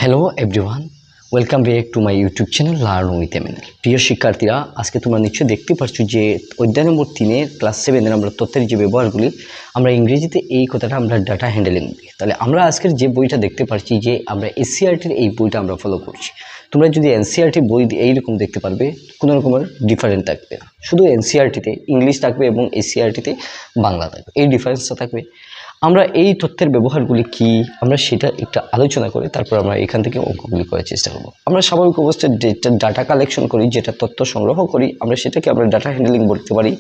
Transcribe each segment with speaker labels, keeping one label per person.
Speaker 1: Hello everyone, welcome back to my YouTube channel learn with MNL. প্রিয় শিক্ষার্থীরা, আজকে তোমরা নিশ্চয়ই দেখতে পাচ্ছ যে অধ্যায় নম্বর 3 ক্লাস 7 আমরা তথ্যের যে ব্যবহারগুলি, আমরা ইংরেজিতে এই কথাটা আমরা ডাটা হ্যান্ডেলিং বলি। তাহলে আমরা আজকের যে বইটা দেখতে পাচ্ছি যে আমরা এসসিইআরটির এই বইটা আমরা ফলো করছি। তোমরা যদি এনসিইআরটি বই এইরকম দেখতে পারবে, কোনো রকমের ডিফারেন্ট থাকবে না। শুধু এনসিইআরটিতে ইংলিশ থাকবে এবং এসসিইআরটিতে বাংলা থাকবে, এই ডিফারেন্সটা থাকবে। আমরা এই তথ্যের ব্যবহারগুলি কি, আমরা সেটা একটু আলোচনা করে তারপর আমরা এখান থেকে অঙ্কগুলি করার চেষ্টা করব। আমরা স্বাভাবিক অবস্থায় যেটা ডাটা কালেকশন করি, যেটা তথ্য সংগ্রহ করি, আমরা সেটাকে আমরা ডাটা হ্যান্ডলিং বলতে পারি।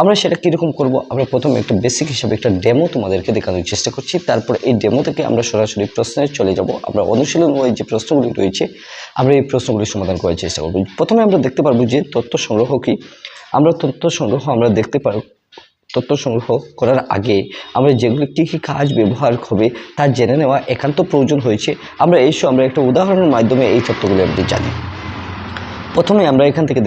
Speaker 1: আমরা সেটা কীরকম করব, আমরা প্রথমে একটা বেসিক হিসাবে একটা ডেমো তোমাদেরকে দেখানোর চেষ্টা করছি। তারপর এই ডেমো থেকে আমরা সরাসরি প্রশ্নে চলে যাব। আমরা অনুশীলন ওই যে প্রশ্নগুলি রয়েছে, আমরা এই প্রশ্নগুলি সমাধান করার চেষ্টা করব। প্রথমে আমরা দেখতে পারবো যে তথ্য সংগ্রহ কি। আমরা তথ্য সংগ্রহ আমরা দেখতে পারব। তথ্য সংগ্রহ করার আগে আমরা যেগুলি কী কী কাজ ব্যবহার হবে তা জেনে নেওয়া একান্ত প্রয়োজন হয়েছে। আমরা একটা উদাহরণের মাধ্যমে এই তথ্যগুলি আমরা জানি। প্রথমে আমরা এখান থেকে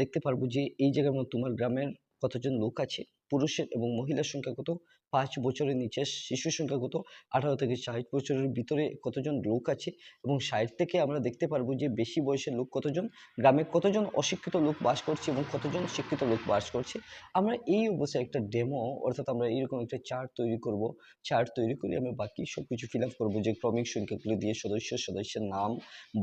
Speaker 1: দেখতে পারবো যে এই জায়গার মধ্যে তোমার গ্রামের কতজন লোক আছে, পুরুষের এবং মহিলার সংখ্যা কত, 5 বছরের নিচে শিশুর সংখ্যা কত, 18 থেকে 60 বছরের ভিতরে কতজন লোক আছে, এবং 60 থেকে আমরা দেখতে পারবো যে বেশি বয়সের লোক কতজন, গ্রামে কতজন অশিক্ষিত লোক বাস করছে এবং কতজন শিক্ষিত লোক বাস করছে। আমরা এই অবস্থায় একটা ডেমো, অর্থাৎ আমরা এইরকম একটা চার্ট তৈরি করব। চার্ট তৈরি করে আমরা বাকি সব কিছু ফিল আপ করবো, যে ক্রমিক সংখ্যাগুলি দিয়ে সদস্যের নাম,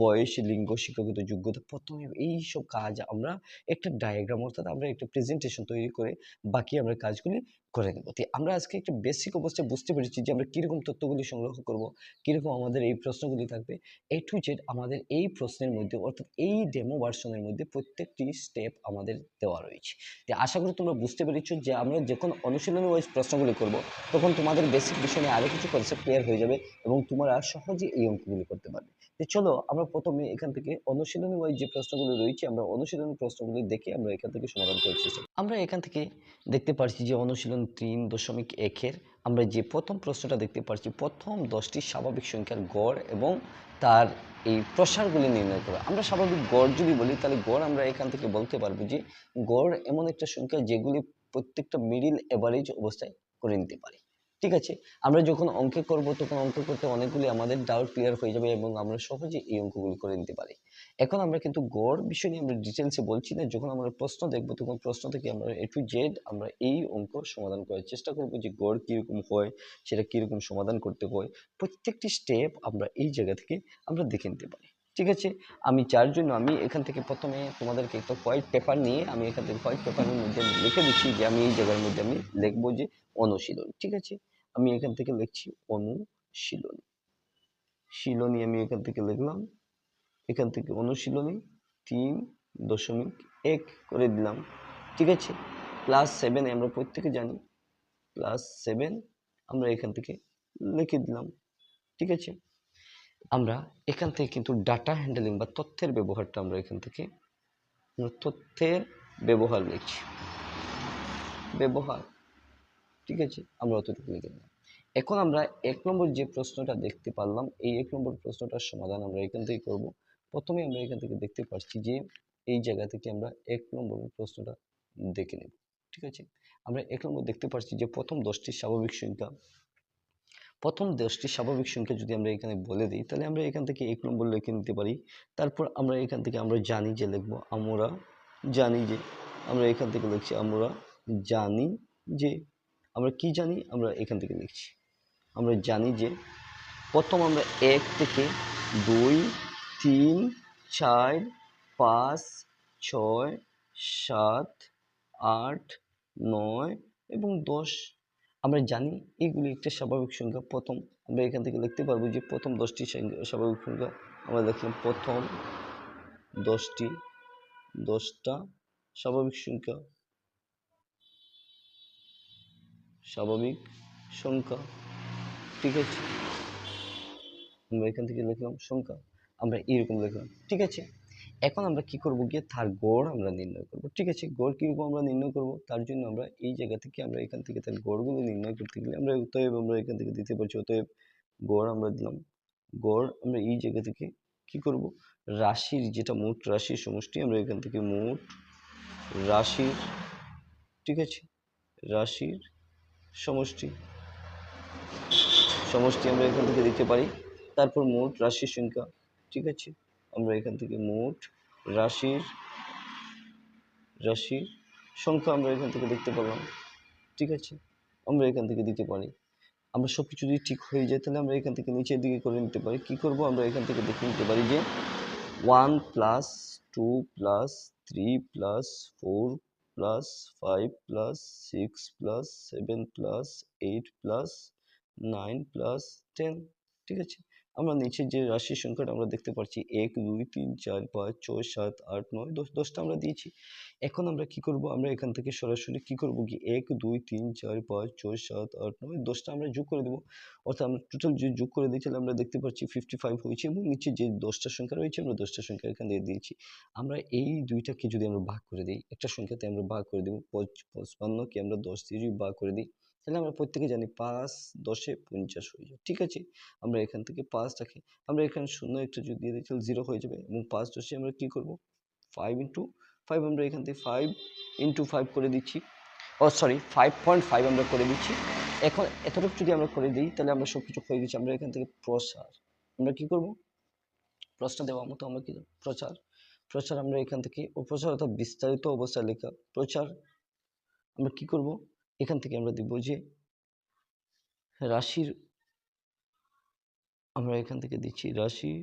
Speaker 1: বয়স, লিঙ্গ, শিক্ষাগত যোগ্যতা, প্রথমে এই সব কাজ আমরা একটা ডায়াগ্রাম, অর্থাৎ আমরা একটা প্রেজেন্টেশন তৈরি করে বাকি আমরা কাজগুলি করে নেব। তো আমরা আজকে একটা বেসিক অবস্থায় বুঝতে পেরেছি যে আমরা কীরকম তথ্যগুলি সংগ্রহ করব, কীরকম আমাদের এই প্রশ্নগুলি থাকবে। এ টু জেড আমাদের এই প্রশ্নের মধ্যে, অর্থাৎ এই ডেমো ভার্সনের মধ্যে প্রত্যেকটি স্টেপ আমাদের দেওয়া রয়েছে। তো আশা করি তোমরা বুঝতে পেরেছো যে আমরা যখন অনুশীলনী ওয়াইজ প্রশ্নগুলি করব, তখন তোমাদের বেসিক বিষয় নিয়ে আরও কিছু কনসেপ্ট ক্লিয়ার হয়ে যাবে এবং তোমরা সহজে এই অঙ্কগুলি করতে পারবে। তো চলো আমরা প্রথমে এখান থেকে অনুশীলনী ওয়াইজ যে প্রশ্নগুলি রয়েছে, আমরা অনুশীলনী প্রশ্নগুলি দেখে আমরা এখান থেকে সমাধান করার চেষ্টা করি। আমরা এখান থেকে দেখতে পাচ্ছি যে অনুশীলন 3.1 আমরা যে প্রথম প্রশ্নটা দেখতে পাচ্ছি, প্রথম 10টি স্বাভাবিক সংখ্যার গড় এবং তার এই প্রসারগুলি নির্ণয় করা। আমরা স্বাভাবিক গড় যদি বলি, তাহলে গড় আমরা এখান থেকে বলতে পারবো যে গড় এমন একটা সংখ্যা যেগুলি প্রত্যেকটা মিডিল এভারেজ অবস্থায় করে নিতে পারি। ঠিক আছে, আমরা যখন অঙ্কে করব তখন অঙ্ক করতে অনেকগুলি আমাদের ডাউট ক্লিয়ার হয়ে যাবে এবং আমরা সহজে এই অঙ্কগুলি করে নিতে পারি। এখন আমরা কিন্তু গড় বিষয় নিয়ে আমরা ডিটেলসে বলছি না, যখন আমরা প্রশ্ন দেখব তখন প্রশ্ন থেকে আমরা এ টু জেড আমরা এই অঙ্ক সমাধান করার চেষ্টা করব, যে গড় কীরকম হয়, সেটা কীরকম সমাধান করতে হয়, প্রত্যেকটি স্টেপ আমরা এই জায়গা থেকে আমরা দেখে নিতে পারি। ঠিক আছে, আমি যার জন্য আমি এখান থেকে প্রথমে তোমাদেরকে একটা হোয়াইট পেপার নিয়ে আমি এখান থেকে হোয়াইট পেপারের মধ্যে লিখে দিচ্ছি যে আমি এই জায়গার মধ্যে আমি লিখবো যে অনুশীলন। ঠিক আছে, আমি এখান থেকে লিখছি অনুশীলনী। শিলনী আমি এখান থেকে লিখলাম, এখান থেকে অনুশীলনী 3.1 করে দিলাম। ঠিক আছে, ক্লাস 7 আমরা প্রত্যেকে জানি, ক্লাস 7 আমরা এখান থেকে লিখে দিলাম। ঠিক আছে, আমরা এখান থেকে কিন্তু ডাটা হ্যান্ডলিং বা তথ্যের ব্যবহারটা আমরা এখান থেকে তথ্যের ব্যবহার লিখছি, ব্যবহার। ঠিক আছে, আমরা অতটুকু লিখে দিলাম। এখন আমরা 1 নম্বর যে প্রশ্নটা দেখতে পারলাম, এই 1 নম্বর প্রশ্নটার সমাধান আমরা এখান থেকে করব। প্রথমে আমরা এখান থেকে দেখতে পাচ্ছি যে এই জায়গা থেকে আমরা 1 নম্বর প্রশ্নটা দেখে নেব। ঠিক আছে, আমরা 1 নম্বর দেখতে পাচ্ছি যে প্রথম 10টি স্বাভাবিক সংখ্যা যদি আমরা এখানে বলে দিই, তাহলে আমরা এখান থেকে 1 নম্বর লিখে নিতে পারি। তারপর আমরা এখান থেকে আমরা জানি যে লিখবো, আমরা জানি যে, আমরা এখান থেকে লিখছি আমরা জানি যে, আমরা কি জানি আমরা এখান থেকে লিখছি, আমরা জানি যে প্রথম আমরা 1 থেকে 2, 3, 4, 5, 6, 7, 8, 9 এবং 10 আমরা জানি এগুলি একটা স্বাভাবিক সংখ্যা। প্রথম আমরা এখান থেকে লিখতে পারবো যে প্রথম 10টি স্বাভাবিক সংখ্যা আমরা লিখলাম, প্রথম 10টা স্বাভাবিক সংখ্যা। ঠিক আছে, আমরা এখান থেকে লিখলাম সংখ্যা, আমরা এরকম লিখলাম। ঠিক আছে, এখন আমরা কি করব, গিয়ে তার গড় আমরা নির্ণয় করব। ঠিক আছে, গড় কিরকম আমরা নির্ণয় করব, তার জন্য আমরা এই জায়গা থেকে আমরা এখান থেকে তার গড়গুলো নির্ণয় করতে গেলে আমরা অতএব আমরা এখান থেকে দিতে পারছি, অতএব গড় আমরা দিলাম। গড় আমরা এই জায়গা থেকে কি করব, রাশির যেটা মোট রাশির সমষ্টি, আমরা এখান থেকে মোট রাশির, ঠিক আছে, রাশির সমষ্টি সমষ্টি আমরা এখান থেকে দিতে পারি। তারপর মোট রাশির সংখ্যা, ঠিক আছে, আমরা এখান থেকে মোট রাশির সংখ্যা আমরা এখান থেকে দেখতে পেলাম, ঠিক আছে, আমরা এখান থেকে দিতে পারি। আমরা সব কিছু যদি ঠিক হয়ে যায় তাহলে আমরা এখান থেকে নিচের দিকে করে নিতে পারি। কি করব, আমরা এখান থেকে দেখে নিতে পারি যে 1 plus 2 plus 3 plus 4 plus 5 plus 6 plus 7 plus 8 plus 9 plus 10, ঠিক আছে। আমরা নিচে যে রাশির সংখ্যাটা আমরা দেখতে পাচ্ছি 1 2 3 4 5 6 7 8 9 10, 10টা আমরা দিয়েছি। এখন আমরা কি করব, আমরা এখান থেকে সরাসরি কি করব কি 1 2 3 4 5 6 7 8 9 10টা আমরা যোগ করে দেব। অর্থাৎ আমরা টোটাল যে যোগ করে দিই তাহলে আমরা দেখতে পাচ্ছি 55 হয়েছে, এবং নিচে যে 10টা সংখ্যা রয়েছে আমরা 10টা সংখ্যা এখান দিয়ে দিয়েছি। আমরা এই দুইটাকে যদি আমরা ভাগ করে দিই, একটা সংখ্যাতে আমরা ভাগ করে দেব 55 কে আমরা 10 দিয়ে যদি ভাগ করে দিই তাহলে আমরা প্রত্যেকে জানি 5 10 এ 50 হয়ে যায়, ঠিক আছে। আমরা এখান থেকে 5 রাখি, আমরা এখানে শূন্য একটা যদি দিয়ে দিই তাহলে 0 হয়ে যাবে, এবং 5 10 এ আমরা কি করব 5 ইন্টু 5, আমরা এখান থেকে 5 ইন্টু 5 করে দিচ্ছি, সরি 5.5 আমরা করে দিচ্ছি। এখন এতটুকু যদি আমরা করে দিই তাহলে আমরা সব কিছু হয়ে গেছি। আমরা এখান থেকে প্রসার, আমরা কি করব, প্রশ্ন দেওয়ার মতো আমরা কি প্রচার, আমরা এখান থেকে প্রচার অর্থাৎ বিস্তারিত অবস্থায় লেখা প্রচার, আমরা কি করব এখান থেকে আমরা দিব যে রাশির, আমরা এখান থেকে দিচ্ছি রাশির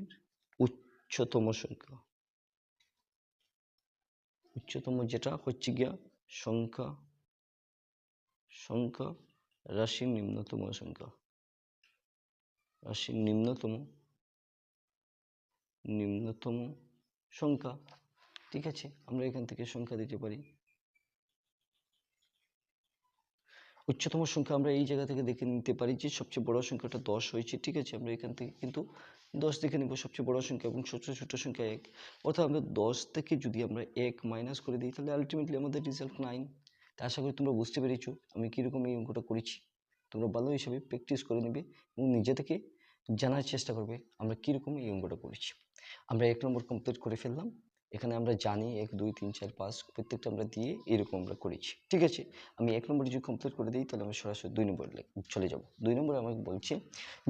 Speaker 1: উচ্চতম সংখ্যা, উচ্চতম যেটা হচ্ছে গিয়া সংখ্যা, রাশির নিম্নতম সংখ্যা, রাশির নিম্নতম সংখ্যা, ঠিক আছে। আমরা এখান থেকে সংখ্যা দিতে পারি উচ্চতম সংখ্যা, আমরা এই জায়গা থেকে দেখে নিতে পারি যে সবচেয়ে বড় সংখ্যাটা 10 হয়েছে, ঠিক আছে। আমরা এখান থেকে কিন্তু 10 দেখে নিব সবচেয়ে বড় সংখ্যা, এবং সবচেয়ে ছোট সংখ্যা 1, অর্থাৎ আমরা 10 থেকে যদি আমরা 1 মাইনাস করে দিই তাহলে আলটিমেটলি আমাদের রেজাল্ট 9। তা আশা করি তোমরা বুঝতে পেরেছো আমি কীরকম এই অঙ্কটা করেছি। তোমরা ভালো হিসাবে প্র্যাকটিস করে নেবে এবং নিজে থেকে জানার চেষ্টা করবে আমরা কীরকম এই অঙ্কটা করেছি। আমরা 1 নম্বর কমপ্লিট করে ফেললাম। এখানে আমরা জানি 1 2 3 4 5 প্রত্যেকটা আমরা দিয়ে এরকম আমরা করেছি, ঠিক আছে। আমি 1 নম্বর যদি কমপ্লিট করে দিই তাহলে আমি সরাসরি 2 নম্বরে চলে যাব। 2 নম্বরে আমাকে বলছে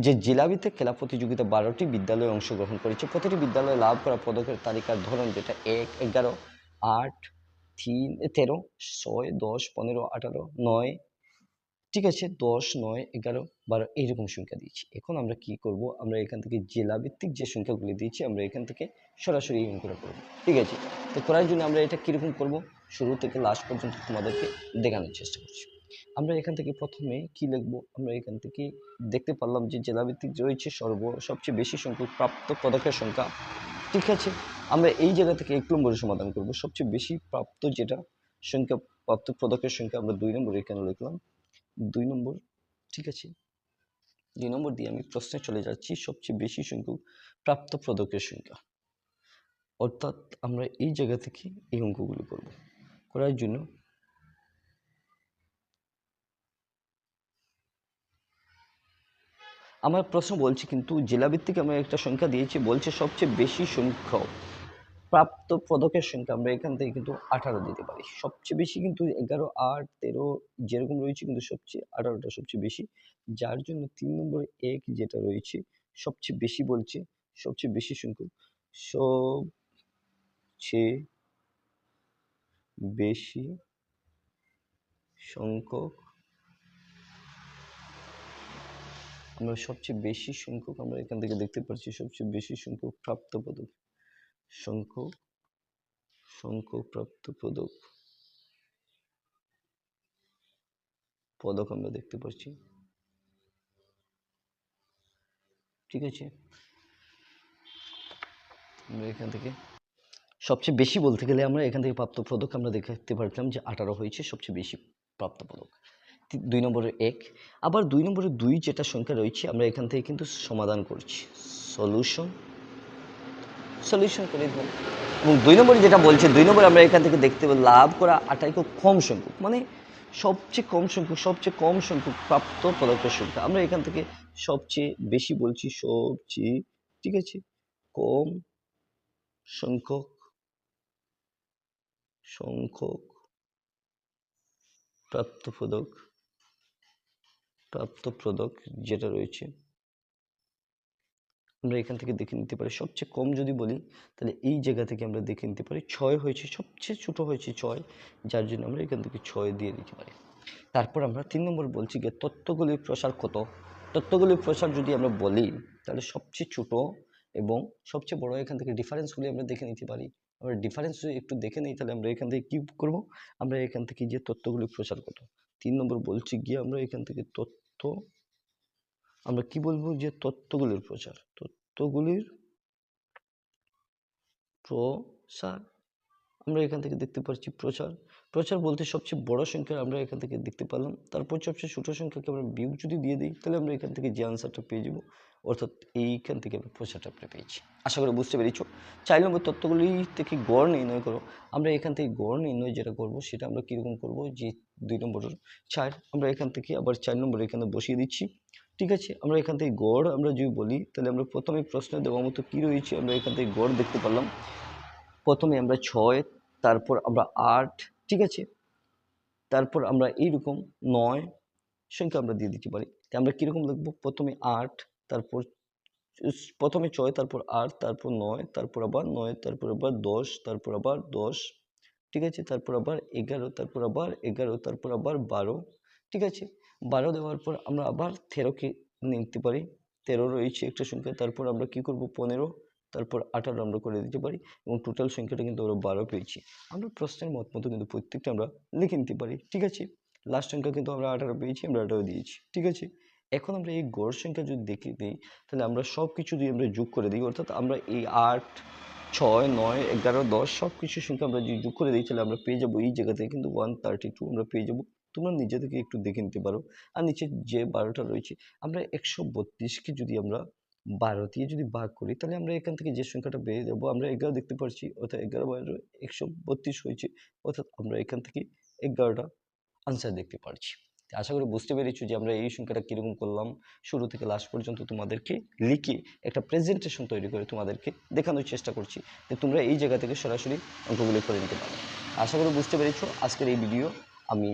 Speaker 1: যে জেলাভিত্তিক খেলা প্রতিযোগিতা 12টি বিদ্যালয়ে অংশগ্রহণ করেছে। প্রতিটি বিদ্যালয়ে লাভ করা পদকের তালিকার ধরন যেটা 1 11 8 3 13 6 10 15 18 9, ঠিক আছে, 10 9 11 12 এইরকম সংখ্যা দিয়েছি। এখন আমরা কি করব, আমরা এখান থেকে জেলাভিত্তিক যে সংখ্যাগুলি দিয়েছি আমরা এখান থেকে সরাসরি এই অঙ্কটা করব, ঠিক আছে। তো করার জন্য আমরা এটা কিরকম করব শুরু থেকে লাস্ট পর্যন্ত তোমাদেরকে দেখানোর চেষ্টা করছি। আমরা এখান থেকে প্রথমে কি লিখব, আমরা এখান থেকে দেখতে পারলাম যে জেলাভিত্তিক রয়েছে সবচেয়ে বেশি সংখ্যক প্রাপ্ত পদকের সংখ্যা, ঠিক আছে। আমরা এই জায়গা থেকে 1 নম্বরে সমাধান করব সবচেয়ে বেশি প্রাপ্ত যেটা সংখ্যা, প্রাপ্ত পদকের সংখ্যা আমরা 2 নম্বরে এখানে লিখলাম 2 নম্বর, ঠিক আছে। 2 নম্বর দিয়ে আমি প্রশ্নে চলে যাচ্ছি সবচেয়ে বেশি সংখ্যক প্রাপ্ত পদকের সংখ্যা, অর্থাৎ আমরা এই জায়গা থেকে এই অঙ্কগুলো করব। করার জন্য আমার প্রশ্ন বলছে কিন্তু জেলাভিত্তিক আমরা একটা সংখ্যা দিয়েছি, বলছে সবচেয়ে বেশি সংখ্যক প্রাপ্ত পদকের সংখ্যা আমরা এখান থেকে কিন্তু 18 দিতে পারি। সবচেয়ে বেশি কিন্তু 11 8 13 যেরকম রয়েছে, কিন্তু সবচেয়ে 18টা সবচেয়ে বেশি, যার জন্য 3 নম্বরে 1 যেটা রয়েছে সবচেয়ে বেশি বলছে, সবচেয়ে বেশি সংখ্যক, সবচেয়ে বেশি সংখ্যক, আমরা সবচেয়ে বেশি সংখ্যক আমরা এখান থেকে দেখতে পাচ্ছি সবচেয়ে বেশি সংখ্যক প্রাপ্ত পদক, সংখ্যক প্রাপ্ত পদক আমরা দেখতে পাচ্ছি, ঠিক আছে। আমরা এখান থেকে সবচেয়ে বেশি বলতে গেলে আমরা এখান থেকে প্রাপ্ত পদক আমরা দেখতে পারলাম যে 18 হয়েছে সবচেয়ে বেশি প্রাপ্ত পদক। 2 নম্বরের 1, আবার 2 নম্বরের 2 যেটা সংখ্যা রয়েছে আমরা এখান থেকে কিন্তু সমাধান করছি, সলিউশন করে দেব। এবং 2 নম্বরে যেটা বলছে 2 নম্বরে আমরা এখান থেকে দেখতে পাবো লাভ করা 8 খুব কম সংখ্যক, মানে সবচেয়ে কম সংখ্যক প্রাপ্ত পদকের সংখ্যা। আমরা এখান থেকে সবচেয়ে বেশি বলছি সবচেয়ে, ঠিক আছে, কম সংখ্যক প্রাপ্ত পদক যেটা রয়েছে আমরা এখান থেকে দেখে নিতে পারি। সবচেয়ে কম যদি বলি তাহলে এই জায়গা থেকে আমরা দেখে নিতে পারি 6 হয়েছে, সবচেয়ে ছোট হয়েছে 6, যার জন্য আমরা এখান থেকে 6 দিয়ে দিতে পারি। তারপর আমরা 3 নম্বর বলছি যে তত্ত্বগুলির প্রসার কত। তত্ত্বগুলির প্রসার যদি আমরা বলি তাহলে সবচেয়ে ছোট এবং সবচেয়ে বড় এখান থেকে ডিফারেন্সগুলি আমরা দেখে নিতে পারি। আমরা ডিফারেন্স যদি একটু দেখে নিই তাহলে আমরা এখান থেকে কি করব, আমরা এখান থেকে যে তত্ত্বগুলির প্রসার কত 3 নম্বর বলছি গিয়ে আমরা এখান থেকে তত্ত্ব আমরা কি বলবো যে তত্ত্বগুলির প্রসার, তত্ত্বগুলির প্রসার আমরা এখান থেকে দেখতে পাচ্ছি প্রচার। প্রচার বলতে সবচেয়ে বড় সংখ্যা আমরা এখান থেকে দেখতে পেলাম, তারপর সবচেয়ে ছোট সংখ্যাকে আমরা বিয়োগ যদি দিয়ে দিই তাহলে আমরা এখান থেকে যে আনসারটা পেয়ে যাব, অর্থাৎ এইখান থেকে আমরা প্রচারটা আমরা পেয়েছি। আশা করি বুঝতে পেরেছো। 4 নম্বর তত্ত্বগুলি থেকে গড় নির্ণয় করো। আমরা এখান থেকে গড় নির্ণয় যেটা করব সেটা আমরা কীরকম করব, যে 2 নম্বরের 4 আমরা এখান থেকে আবার 4 নম্বর এখানে বসিয়ে দিচ্ছি। ঠিক আছে, আমরা এখান থেকে গড় আমরা যদি বলি তাহলে আমরা প্রথমে প্রশ্ন দেওয়ার মতো কী রয়েছে, আমরা এখান থেকে গড় দেখতে পারলাম। প্রথমে আমরা 6, তারপর আমরা 8, ঠিক আছে, তারপর আমরা এইরকম 9 সংখ্যা আমরা দিয়ে দিতে পারি। আমরা কীরকম লিখবো, প্রথমে 8, তারপর প্রথমে 6, তারপর 8, তারপর 9, তারপর আবার 9, তারপর আবার 10, তারপর আবার 10, ঠিক আছে, তারপর আবার 11, তারপর আবার 11, তারপর আবার 12, ঠিক আছে। 12 দেওয়ার পর আমরা আবার 13কে নিতে পারি, 13 রয়েছে একটা সংখ্যা, তারপর আমরা কি করব 15, তারপর 18 আমরা করে দিতে পারি, এবং টোটাল সংখ্যাটা কিন্তু আমরা 12 পেয়েছি। আমরা প্রশ্নের মত মতো কিন্তু প্রত্যেকটা আমরা লিখে নিতে পারি, ঠিক আছে। লাস্ট সংখ্যা কিন্তু আমরা 18 পেয়েছি, আমরা 18 দিয়েছি, ঠিক আছে। এখন আমরা এই গড় সংখ্যা যদি দেখে দিই তাহলে আমরা সব কিছু যদি আমরা যোগ করে দিই, অর্থাৎ আমরা এই 8, 6, 9, 11, 10 সব কিছু সংখ্যা আমরা যদি যোগ করে দিই তাহলে আমরা পেয়ে যাবো এই জায়গা থেকে কিন্তু 132 আমরা পেয়ে যাবো। তোমরা নিজে থেকে একটু দেখে নিতে পারো। আর নিচে যে 12টা রয়েছে, আমরা 132কে যদি আমরা 12 দিয়ে যদি ভাগ করি তাহলে আমরা এখান থেকে যে সংখ্যাটা পেয়ে যাবো, আমরা 11 দেখতে পাচ্ছি, অর্থাৎ 11 12 132 হয়েছে, অর্থাৎ আমরা এখান থেকে 11টা আনসার দেখতে পাচ্ছি। আশা করি বুঝতে পেরেছি যে আমরা এই সংখ্যাটা কীরকম করলাম, শুরু থেকে লাস্ট পর্যন্ত তোমাদেরকে লিখে একটা প্রেজেন্টেশন তৈরি করে তোমাদেরকে দেখানোর চেষ্টা করছি যে তোমরা এই জায়গা থেকে সরাসরি অঙ্কগুলি করে নিতে পারো। আশা করি বুঝতে পেরেছো। আজকের এই ভিডিও আমি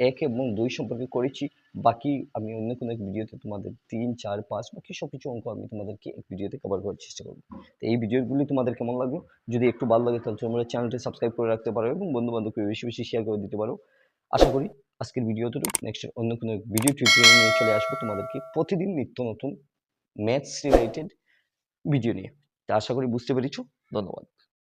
Speaker 1: 1 এবং 2 সম্পর্কে করেছি, বাকি আমি অন্য কোনো এক ভিডিওতে তোমাদের 3, 4, 5 বাকি সব কিছু অঙ্ক আমি তোমাদেরকে এক ভিডিওতে কভার করার চেষ্টা করবো। তো এই ভিডিওগুলি তোমাদের কেমন লাগলো, যদি একটু ভালো লাগে তাহলে তোমরা চ্যানেলটি সাবস্ক্রাইব করে রাখতে পারো এবং বন্ধু বান্ধবকে বেশি বেশি শেয়ার করে দিতে পারো। আশা করি আজকের ভিডিওটুকু, নেক্সট অন্য কোনো ভিডিও টিউটোরিয়াল নিয়ে চলে আসবো তোমাদেরকে প্রতিদিন নিত্য নতুন ম্যাথস রিলেটেড ভিডিও নিয়ে। তা আশা করি বুঝতে পেরেছো। ধন্যবাদ।